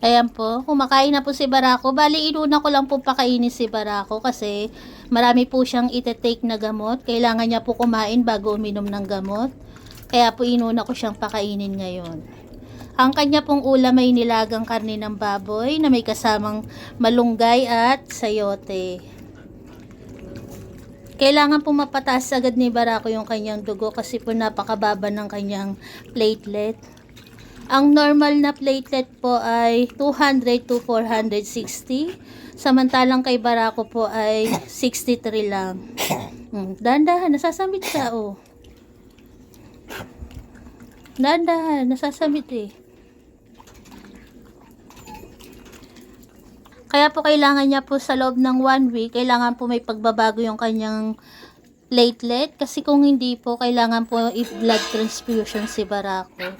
Ayan po, kumakain na po si Barako. Bali, inuna ko lang po pakainin si Barako kasi marami po siyang ite-take na gamot. Kailangan niya po kumain bago uminom ng gamot. Kaya po inuna ko siyang pakainin ngayon. Ang kanya pong ulam ay nilagang karne ng baboy na may kasamang malunggay at sayote. Kailangan po mapataas agad ni Barako yung kanyang dugo kasi po napakababa ng kanyang platelet. Ang normal na platelet po ay 200 to 460. Samantalang kay Barako po ay 63 lang. Dahan-dahan, nasasamit siya oh. Dahan-dahan, nasasamit eh. Kaya po kailangan niya po sa loob ng 1 week, kailangan po may pagbabago yung kanyang platelet. Kasi kung hindi po, kailangan po i-blood transfusion si Barako.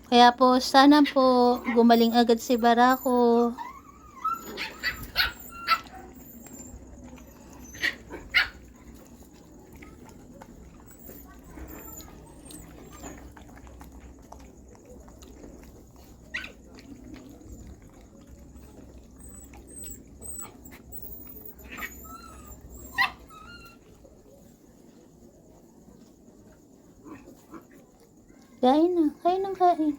Kaya po, sana po gumaling agad si Barako. Kain na, kain ng kain.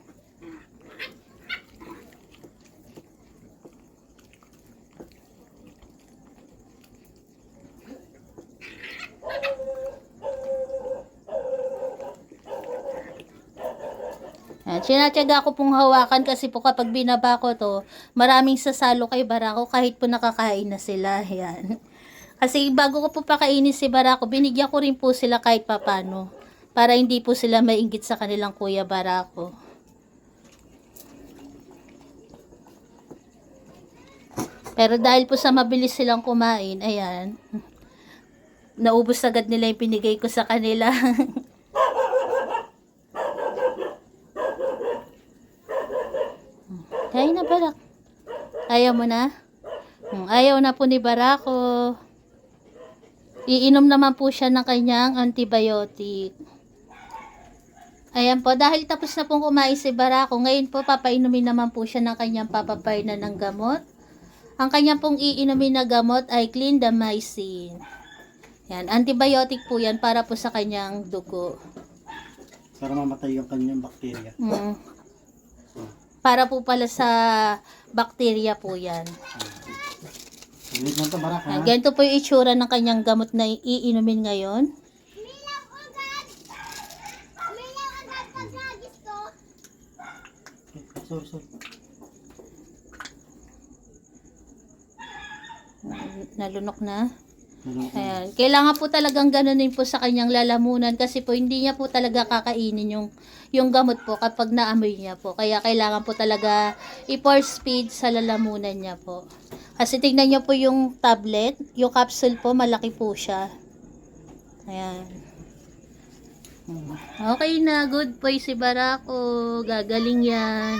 Sinatyaga ko pong hawakan kasi po kapag binaba ko to, maraming sasalo kay Barako kahit po nakakain na sila. Yan. Kasi bago ko po pakainin si Barako, binigyan ko rin po sila kahit papano. Para hindi po sila mainggit sa kanilang kuya Barako. Pero dahil po sa mabilis silang kumain, ayan, naubos agad nila yung pinigay ko sa kanila. Kain na Barak. Ayaw mo na? Ayaw na po ni Barako. Iinom naman po siya ng kanyang antibiotic. Ayan po, dahil tapos na pong kumain si Barako, ngayon po papainumin naman po siya ng kanyang papaparna ng gamot. Ang kanyang pong iinumin na gamot ay clindamycin. Yan, antibiotic po yan para po sa kanyang dugo. Para mamatay yung kanyang bakterya. Para po pala sa bakterya po yan. Ulit lang ito, Barak, ha? Ganito po yung itsura ng kanyang gamot na iinumin ngayon. Sorry. Nalunok na. Ayan. Kailangan po talagang ganunin po sa kanyang lalamunan kasi po hindi niya po talaga kakainin yung gamot po kapag naamoy niya po. Kaya kailangan po talaga i-force feed sa lalamunan niya po. Kasi tingnan niyo po yung tablet, yung capsule po malaki po siya. Ayan. Okay na, good boy si Barako. Gagaling yan.